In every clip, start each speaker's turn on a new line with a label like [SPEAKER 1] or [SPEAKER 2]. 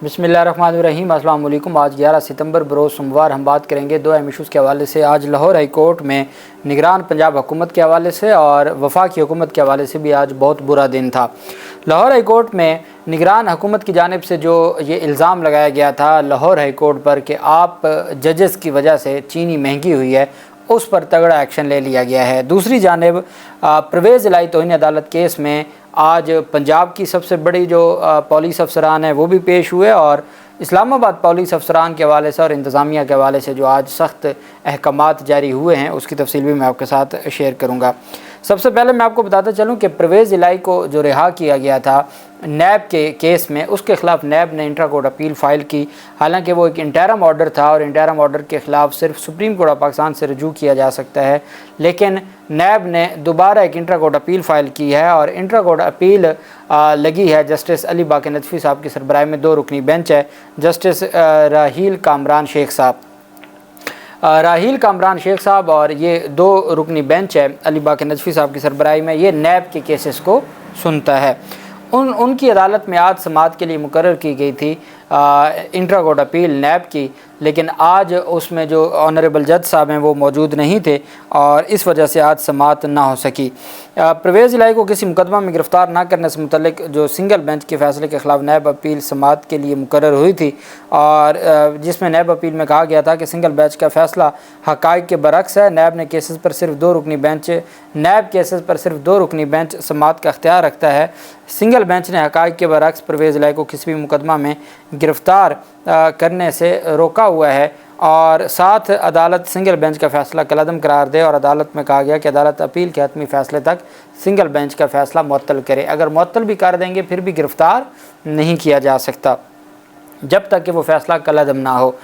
[SPEAKER 1] बिस्मिल्लाहिर्रहमानिर्रहीम। अस्सलाम वालेकुम। आज 11 सितंबर बरोज़ सोमवार हम बात करेंगे दो अहम इशूज़ के हवाले से। आज लाहौर हाई कोर्ट में निगरान पंजाब हुकूमत के हवाले से और वफाकी हुकूमत के हवाले से भी आज बहुत बुरा दिन था। लाहौर हाई कोर्ट में निगरान हुकूमत की जानिब से जो ये इल्ज़ाम लगाया गया था लाहौर हाई कोर्ट पर कि आप जजेस की वजह से चीनी महंगी हुई है, उस पर तगड़ा एक्शन ले लिया गया है। दूसरी जानिब परवेज़ इलाही तौहीन अदालत केस में आज पंजाब की सबसे बड़ी जो पुलिस अफसरान हैं वो भी पेश हुए और इस्लामाबाद पुलिस अफसरान के हवाले से और इंतज़ामिया के हवाले से जो आज सख्त अहकामात जारी हुए हैं उसकी तफसील भी मैं आपके साथ शेयर करूँगा। सबसे पहले मैं आपको बताता चलूँ कि परवेज़ इलाही को जो रिहा किया गया था नैब के केस में, उसके ख़िलाफ़ नैब ने इंट्रा कोर्ट अपील फ़ाइल की। हालांकि वो एक इंटरम ऑर्डर था और इंटरम ऑर्डर के ख़िलाफ़ सिर्फ सुप्रीम कोर्ट ऑफ पाकिस्तान से रजू किया जा सकता है, लेकिन नैब ने दोबारा एक इंट्रा कोर्ट अपील फ़ाइल की है और इंट्रा कोर्ट अपील लगी है जस्टिस अली बाक़ी नदफ़ी साहब की सरबराही में 2 रुकनी बेंच है। जस्टिस राहील कामरान शेख साहब और ये 2 रुकनी बेंच है अली बाक़ी नदफ़ी साहब की सरबराही में, ये नैब के केसेस को सुनता है। उनकी अदालत में आज समाअत के लिए मुकर्रर की गई थी इंट्रा कोर्ट अपील नैब की, लेकिन आज उसमें जो ऑनरेबल जज साहब हैं वो मौजूद नहीं थे और इस वजह से आज समाअत ना हो सकी। परवेज़ इलाही को किसी मुकदमा में गिरफ़्तार ना करने से मुतल्लिक जो सिंगल बेंच के फ़ैसले के ख़िलाफ़ नैब अपील समाअत के लिए मुकर्रर हुई थी और जिसमें नैब अपील में कहा गया था कि सिंगल बेंच का फ़ैसला हक़ाइक़ के बरक्स है। नैब केसेस पर सिर्फ 2 रुकनी बेंच समाअत का अख्तियार रखता है। सिंगल बेंच ने हक़ाइक़ के बरक्स परवेज़ इलाही को किसी भी मुकदमा में गिरफ़्तार करने से रोका हुआ है और साथ अदालत सिंगल बेंच का फ़ैसला कलअदम करार दे और अदालत में कहा गया कि अदालत अपील के हतमी फ़ैसले तक सिंगल बेंच का फ़ैसला मुअत्तल करे। अगर मुअत्तल भी कर देंगे फिर भी गिरफ़्तार नहीं किया जा सकता जब तक कि वो फ़ैसला कलअदम ना हो।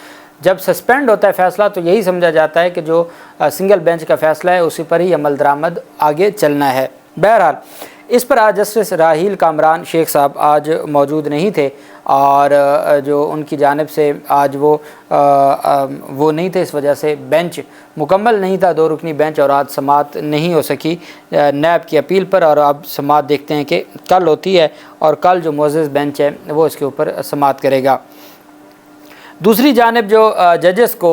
[SPEAKER 1] जब सस्पेंड होता है फ़ैसला तो यही समझा जाता है कि जो सिंगल बेंच का फ़ैसला है उसी पर ही अमल दरामद आगे चलना है। बहरहाल इस पर आज जस्टिस राहील कामरान शेख साहब आज मौजूद नहीं थे और जो उनकी जानिब से आज वो नहीं थे, इस वजह से बेंच मुकम्मल नहीं था 2 रुकनी बेंच और आज समाअत नहीं हो सकी नैब की अपील पर। और अब समाअत देखते हैं कि कल होती है और कल जो मुअज़्ज़ज़ बेंच है वो इसके ऊपर समाअत करेगा। दूसरी जानिब जो जजेस को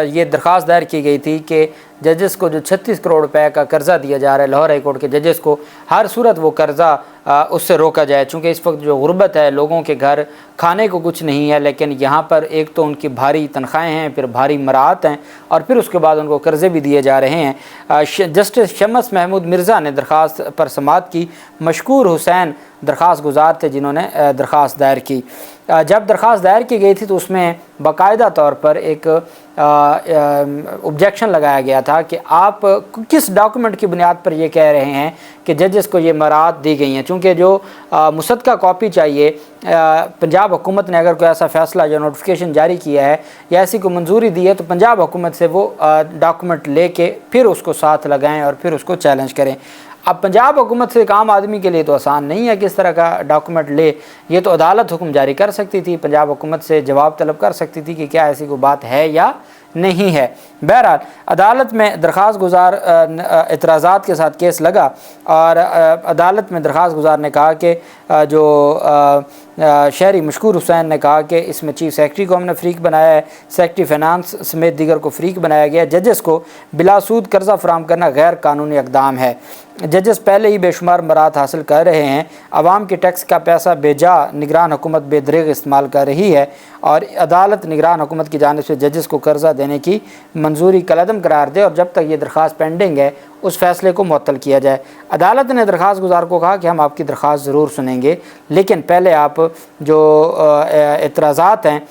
[SPEAKER 1] ये दरख्वास्त दायर की गई थी कि जजेस को जो 36 करोड़ रुपए का कर्ज़ा दिया जा रहा है लाहौर हाई कोर्ट के जजेस को, हर सूरत वो कर्ज़ा उससे रोका जाए। चूँकि इस वक्त जो गुर्बत है, लोगों के घर खाने को कुछ नहीं है, लेकिन यहाँ पर एक तो उनकी भारी तनख्वाहें हैं, फिर भारी मराहत हैं और फिर उसके बाद उनको कर्ज़े भी दिए जा रहे हैं। जस्टिस शम्स महमूद मिर्ज़ा ने दरख्वास्त पर समाअत की। मशकूर हुसैन दरख्वास्त गुजार थे जिन्होंने दरख्वास्त दायर की। जब दरख्वास्त दायर की गई थी तो उसमें बाकायदा तौर पर एक ऑब्जेक्शन लगाया गया था कि आप किस डॉक्यूमेंट की बुनियाद पर ये कह रहे हैं कि जजेस को ये मराहत दी गई हैं। चूँकि जो मुसद्दका कॉपी चाहिए, पंजाब हुकूमत ने अगर कोई ऐसा फ़ैसला या नोटिफिकेशन जारी किया है या ऐसी कोई मंजूरी दी है तो पंजाब हुकूमत से वो डॉक्यूमेंट लेके फिर उसको साथ लगाएं और फिर उसको चैलेंज करें। अब पंजाब हुकूमत से एक आम आदमी के लिए तो आसान नहीं है कि इस तरह का डॉक्यूमेंट ले। ये तो अदालत हुक्म जारी कर सकती थी, पंजाब हुकूमत से जवाब तलब कर सकती थी कि क्या ऐसी कोई बात है या नहीं है। बहरहाल अदालत में दरख्वास्त गुजार एतराज़ात के साथ केस लगा और अदालत में दरख्वास्त गुजार ने कहा कि जो शहरी मशकूर हुसैन ने कहा कि इसमें चीफ सेक्रेटरी को हमने फ़रीक बनाया है, सेक्रेटरी फाइनेंस समेत दीगर को फ़रीक बनाया गया। जजेस को बिलासूद कर्ज़ा फराहम करना गैर कानूनी इक़दाम है। जजेस पहले ही बेशुमार मराहत हासिल कर रहे हैं। आवाम के टैक्स का पैसा बेजा निगरान हुकूमत बेदरीग इस्तेमाल कर रही है और अदालत निगरान हुकूमत की जानिब से जजेस को कर्ज़ा देने की मंजूरी कलअदम करार दे और जब तक ये दरख्वास्त पेंडिंग है उस फैसले को मुअत्तल किया जाए। अदालत ने दरख्वास्त गुजार को कहा कि हम आपकी दरख्वास्त ज़रूर सुनेंगे, लेकिन पहले आप जो एतराज़ात हैं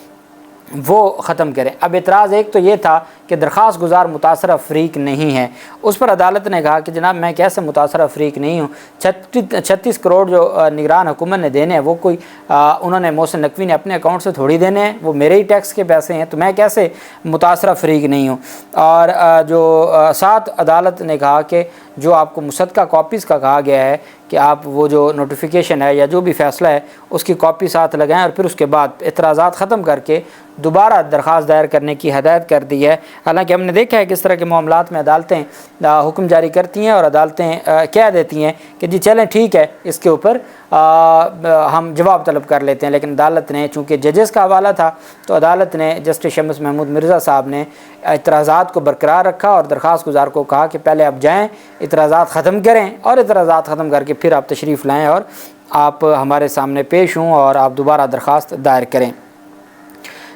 [SPEAKER 1] वो ख़त्म करें। अब एतराज़ एक तो ये था कि दरख्वास्त गुजार मुतासरा फ़रीक नहीं है। उस पर अदालत ने कहा कि जनाब मैं कैसे मुतासरा फ़रीक नहीं हूँ, 36 करोड़ जो निगरान हुकूमत ने देने हैं वो कोई उन्होंने मोहसिन नकवी ने अपने अकाउंट से थोड़ी देने हैं, वो मेरे ही टैक्स के पैसे हैं, तो मैं कैसे मुतासरा फ़रीक नहीं हूँ। और जो साथ अदालत ने कहा कि जो आपको मुसद्दका कॉपीज़ का कहा गया है कि आप वो जो नोटिफिकेशन है या जो भी फ़ैसला है उसकी कॉपी साथ लगाएं और फिर उसके बाद एतराज़ात ख़त्म करके दोबारा दरख्वास्त दायर करने की हदायत कर दी है। हालांकि हमने देखा है कि इस तरह के मामलात में अदालतें हुक्म जारी करती हैं और अदालतें कह देती हैं कि जी चलें ठीक है, इसके ऊपर हम जवाब तलब कर लेते हैं, लेकिन अदालत ने, चूँकि जजेस का हवाला था, तो अदालत ने जस्टिस शम्स महमूद मिर्ज़ा साहब ने इतराज़ात को बरकरार रखा और दरख्वास्त गुजार को कहा कि पहले आप जाएँ, इतराज़ात ख़त्म करें और इतराज़ात ख़त्म करके फिर आप तशरीफ़ लाएँ और आप हमारे सामने पेश हों और आप दोबारा दरख्वास्त दायर करें।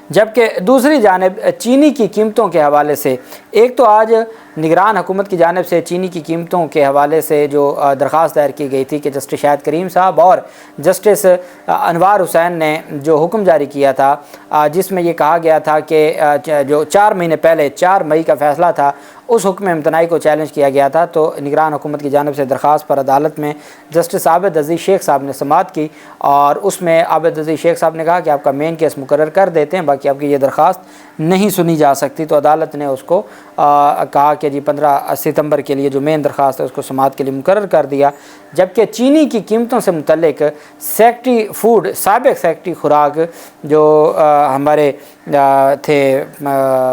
[SPEAKER 1] जबकि दूसरी जानिब चीनी की कीमतों के हवाले से, एक तो आज निगरान हुकूमत की जानिब से चीनी की कीमतों के हवाले से जो दरख्वास्त दायर की गई थी कि जस्टिस शाहिद करीम साहब और जस्टिस अनवार हुसैन ने जो हुक्म जारी किया था, जिसमें ये कहा गया था कि जो 4 महीने पहले 4 मई का फ़ैसला था, उस हुक्म इम्तनाई को चैलेंज किया गया था, तो निगरान हुकूमत की जानिब से दरख्वास्त पर अदालत में जस्टिस आबिद अज़ीज़ शेख साहब ने समाअत की और उसमें आबिद अज़ीज़ शेख साहब ने कहा कि आपका मेन केस मुकर्रर कर देते हैं, बाकी आपकी ये दरख्वास्त नहीं सुनी जा सकती। तो अदालत ने उसको कहा कि जी 15 सितंबर के लिए जो मेन दरख्वास्त है उसको समाअत के लिए मुकर्रर कर दिया। जबकि चीनी की कीमतों से मुतल्लिक सेक्रेटरी फूड, साबिक़ सेक्रेटरी खुराक जो हमारे थे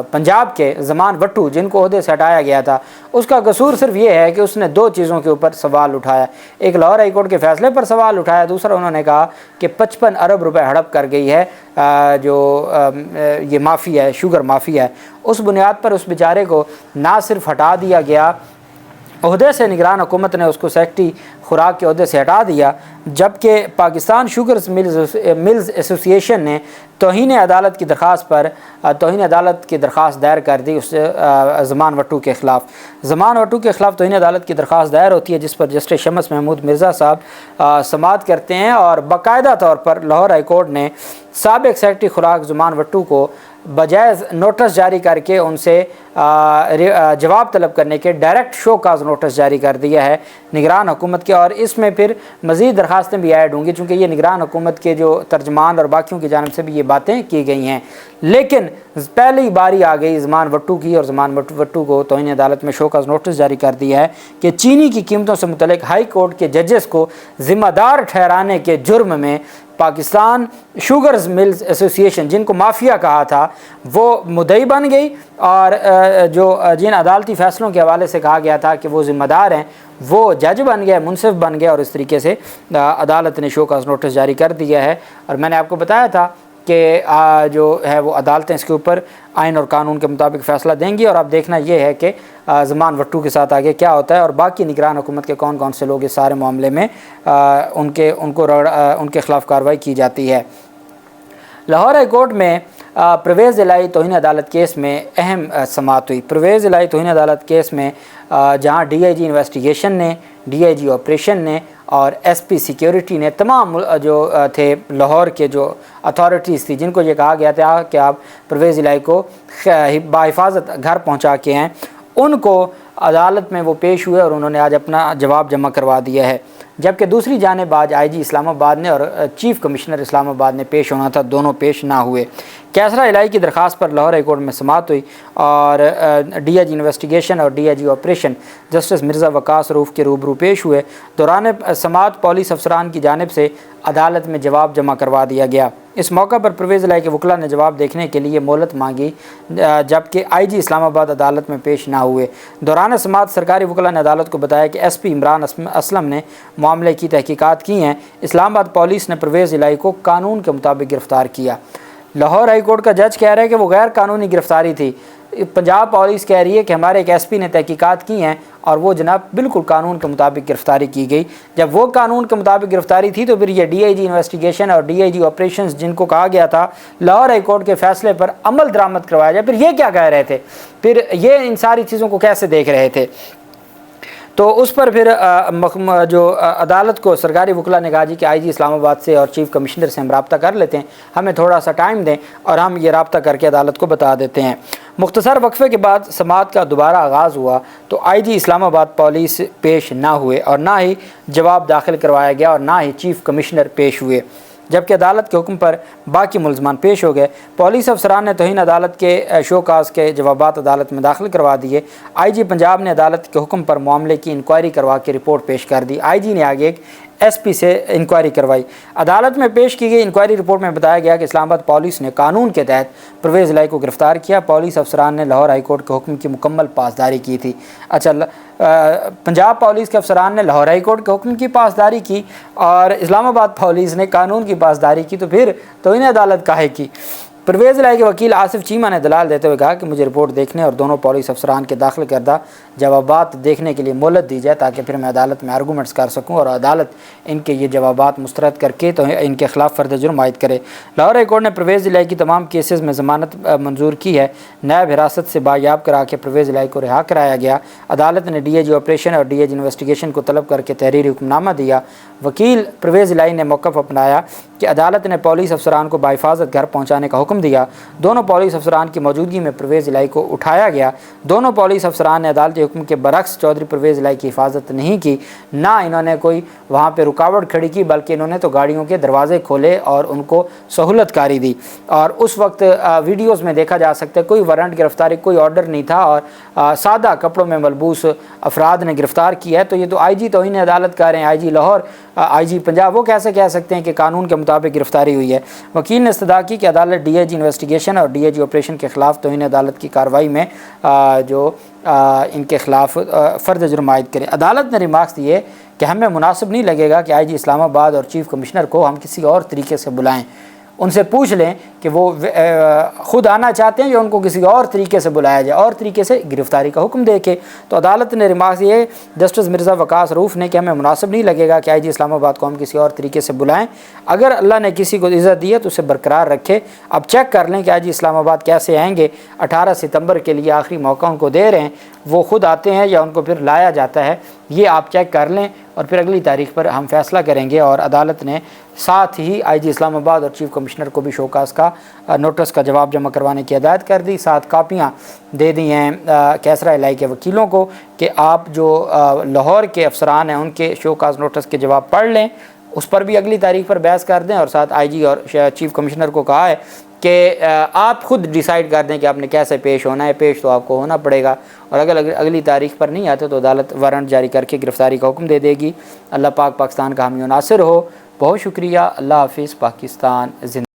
[SPEAKER 1] पंजाब के ज़मान वट्टू, जिनको ओहदे से हटाया गया था, उसका कसूर सिर्फ ये है कि उसने 2 चीज़ों के ऊपर सवाल उठाया। एक लाहौर हाई कोर्ट के फ़ैसले पर सवाल उठाया, दूसरा उन्होंने कहा कि 55 अरब रुपए हड़प कर गई है जो ये माफ़िया है, शुगर माफ़िया है। उस बुनियाद पर उस बेचारे को ना सिर्फ हटा दिया गया ओहदे से, निगरान हुकूमत ने उसको सेक्रेटरी खुराक के ओहदे से हटा दिया, जबकि पाकिस्तान शुगर्स मिल्स एसोसिएशन ने तौहीन अदालत की दरख्वास्त पर तौहीन अदालत की दरख्वास्त दायर कर दी उस ज़मान वट्टू के ख़िलाफ़। ज़मान वट्टू के ख़िलाफ़ तौहीन अदालत की दरख्वास्त दायर होती है, जिस पर जस्टिस शम्स महमूद मिर्ज़ा साहब समाअत करते हैं और बाकायदा तौर पर लाहौर हाई कोर्ट ने साबिक़ सेक्रेटरी खुराक ज़मान वट्टू को बजाय नोटिस जारी करके उनसे जवाब तलब करने के डायरेक्ट शो काज नोटिस जारी कर दिया है निगरान हुकूमत के। और इसमें फिर मज़ीद दरख्वास्तें भी ऐड होंगी, चूँकि ये निगरान हुकूमत के जो तर्जमान और बाकियों की जानिब से भी ये बातें की गई हैं। लेकिन पहली बारी आ गई ज़मान वट्टू की, और ज़मान वट्टू को तौहीन अदालत में शो काज नोटिस जारी कर दिया है कि चीनी की कीमतों से मुतल्लिक हाई कोर्ट के जजेस को ज़िम्मेदार ठहराने के जुर्म में पाकिस्तान शुगर्स मिल्स एसोसिएशन, जिनको माफिया कहा था, वो मुद्दई बन गई और जो जिन अदालती फ़ैसलों के हवाले से कहा गया था कि वो ज़िम्मेदार हैं, वो जज बन गए, मुनसिफ बन गए, और इस तरीके से अदालत ने शो काज नोटिस जारी कर दिया है। और मैंने आपको बताया था कि जो है वो अदालतें इसके ऊपर आइन और कानून के मुताबिक फ़ैसला देंगी, और अब देखना ये है कि ज़मान वट्टू के साथ आगे क्या होता है और बाकी निगरान हुकूमत के कौन कौन से लोग इस सारे मामले में उनके ख़िलाफ़ कार्रवाई की जाती है। लाहौर हाई कोर्ट में परवेज़ इलाही तौहीन अदालत केस में अहम समाअत हुई। परवेज़ इलाही तौहीन अदालत केस में जहाँ DIG इन्वेस्टिगेशन ने, DIG ऑपरेशन ने और SP सिक्योरिटी ने, तमाम जो थे लाहौर के जो अथॉरिटीज़ थी, जिनको ये कहा गया था कि आप परवेज़ इलाही को बाहिफाजत घर पहुँचा के हैं, उनको अदालत में वो पेश हुए और उन्होंने आज अपना जवाब जमा करवा दिया है। जबकि दूसरी जानिब आज IG इस्लामाबाद ने और चीफ़ कमिश्नर इस्लामाबाद ने पेश होना था, दोनों पेश ना हुए। कैसरा इलाही की दरख्वास्त पर लाहौर हाई कोर्ट में समाअत हुई और DIG इन्वेस्टिगेशन और DIG operation justice Mirza Waqas roof के रूबरू पेश हुए। दौरान समाअत पुलिस अफसरान की जानिब से अदालत में जवाब जमा करवा दिया गया। इस मौका पर परवेज़ इलाही के वकला ने जवाब देखने के लिए मोहलत मांगी, जबकि IG इस्लामाबाद अदालत में पेश ना हुए। दौरान समाअत सरकारी वकला ने अदालत को बताया कि SP इमरान असलम ने मामले की तहकीकात की हैं। इस्लामाबाद पुलिस ने परवेज़ इलाही को कानून के मुताबिक गिरफ़्तार किया। लाहौर हाई कोर्ट का जज कह रहा है कि वो गैर कानूनी गिरफ़्तारी थी। पंजाब पुलिस कह रही है कि हमारे एक SP ने तहकीकात की हैं और वो जनाब बिल्कुल कानून के मुताबिक गिरफ़्तारी की गई। जब वो कानून के मुताबिक गिरफ़्तारी थी तो फिर ये DIG इन्वेस्टिगेशन और DIG ऑपरेशंस, जिनको कहा गया था लाहौर हाई कोर्ट के फ़ैसले पर अमल दरामद करवाया जाए, फिर ये क्या कह रहे थे, फिर ये इन सारी चीज़ों को कैसे देख रहे थे। तो उस पर फिर जो अदालत को सरकारी वकला ने कहा जी कि IG इस्लामाबाद से और चीफ़ कमिश्नर से हम रब्ता कर लेते हैं, हमें थोड़ा सा टाइम दें और हम ये रब्ता करके अदालत को बता देते हैं। मुख्तसर वक्फे के बाद समाअत का दोबारा आगाज़ हुआ तो IG इस्लामाबाद पुलिस पेश ना हुए और ना ही जवाब दाखिल करवाया गया और ना ही चीफ़ कमिश्नर पेश हुए, जबकि अदालत के हुक्म पर बाकी मुलजमान पेश हो गए। पुलिस अफसरान ने तौहीन अदालत के शोकाज के जवाबात अदालत में दाखिल करवा दिए। IG पंजाब ने अदालत के हुक्म पर मामले की इंक्वायरी करवा के रिपोर्ट पेश कर दी। IG ने आगे एक SP سے انکوائری کروائی۔ عدالت میں پیش کی گئی انکوائری رپورٹ میں بتایا گیا کہ اسلام آباد پولیس نے قانون کے تحت پرویز الہی کو گرفتار کیا۔ پولیس افسران نے لاہور ہائی کورٹ کے حکم کی مکمل پاسداری کی تھی۔ اچھا، پنجاب پولیس کے افسران نے لاہور ہائی کورٹ کے حکم کی پاسداری کی اور اسلام آباد پولیس نے قانون کی پاسداری کی، تو پھر توہین عدالت کاہے کی؟ پرویز الہی کے وکیل آصف چیمہ نے دلال دیتے ہوئے کہا کہ مجھے رپورٹ دیکھنے اور دونوں پولیس افسران کے داخل کردہ جوابات دیکھنے کے لیے مہلت دی جائے تاکہ پھر میں عدالت میں آرگومنٹس کر سکوں اور عدالت ان کے یہ جوابات مسترد کر کے تو ان کے خلاف فرد جرم عائد کرے۔ لاہور ہائی کورٹ نے پرویز الہی کی تمام کیسز میں ضمانت منظور کی ہے۔ نیب حراست سے بایاب کرا کے پرویز الہی کو رہا کرایا گیا۔ عدالت نے DIG آپریشن اور DIG انویسٹیگیشن کو طلب کر کے تحریری حکم نامہ دیا۔ وکیل پرویز الہی نے موقف اپنایا کہ عدالت نے پولیس افسران کو بحفاظت گھر پہنچانے کا حکم دیا۔ دونوں پولیس افسران کی موجودگی میں پرویز الہی کو اٹھایا گیا۔ دونوں پولیس افسران نے عدالتی حکم کے برعکس چودھری پرویز الہی کی حفاظت نہیں کی، نہ انہوں نے کوئی وہاں پہ رکاوٹ کھڑی کی، بلکہ انہوں نے تو گاڑیوں کے دروازے کھولے اور ان کو سہولت کاری دی۔ اور اس وقت ویڈیوز میں دیکھا جا سکتا ہے کوئی وارنٹ گرفتاری کوئی آرڈر نہیں تھا اور سادہ کپڑوں میں ملبوس افراد نے گرفتار کیا ہے۔ تو یہ تو IG توہین عدالت کہہ رہے ہیں، IG لاہور، IG پنجاب، وہ کیسے کہہ سکتے ہیں کہ قانون کے مطابق گرفتاری ہوئی ہے؟ وکیل نے استدعا کی کہ عدالت DIG انویسٹیگیشن اور DIG آپریشن کے خلاف توہین عدالت کی کارروائی میں جو ان کے خلاف فرد جرم عائد کرے۔ عدالت نے ریمارکس دیے کہ ہمیں مناسب نہیں لگے گا کہ IG اسلام آباد اور چیف کمشنر کو ہم کسی اور طریقے سے بلائیں۔ ان سے پوچھ لیں کہ وہ خود آنا چاہتے ہیں یا ان کو کسی اور طریقے سے بلایا جائے، اور طریقے سے گرفتاری کا حکم دے کے۔ تو عدالت نے ریمارکس دیے جسٹس مرزا وقاص رؤوف نے کہ ہمیں مناسب نہیں لگے گا کہ IG اسلام آباد کو ہم کسی اور طریقے سے بلائیں۔ اگر اللہ نے کسی کو عزت دی ہے تو اسے برقرار رکھے۔ اب چیک کر لیں کہ IG اسلام آباد کیسے آئیں گے۔ 18 ستمبر کے لیے آخری موقع ان کو دے رہے ہیں، وہ خود آتے ہیں یا ان کو پھر لایا جاتا ہے، یہ آپ چیک کر لیں اور پھر اگلی تاریخ پر ہم فیصلہ کریں گے۔ اور عدالت نے ساتھ ہی IG اسلام آباد اور چیف کمشنر کو بھی شوکاز کا نوٹس کا جواب جمع کروانے کی ہدایت کر دی۔ 7 کاپیاں دے دی ہیں کیسرا الہی کے وکیلوں کو کہ آپ جو لاہور کے افسران ہیں ان کے شوکاز نوٹس کے جواب پڑھ لیں، اس پر بھی اگلی تاریخ پر بحث کر دیں۔ اور ساتھ IG اور چیف کمشنر کو کہا ہے کہ آپ خود ڈیسائیڈ کر دیں کہ آپ نے کیسے پیش ہونا ہے، پیش تو آپ کو ہونا پڑے گا، اور اگر اگلی تاریخ پر نہیں آتے تو عدالت وارنٹ جاری کر کے گرفتاری کا حکم دے دے گی۔ اللہ پاک پاکستان کا حامی و ناصر ہو۔ بہت شکریہ۔ اللہ حافظ۔ پاکستان زندہ۔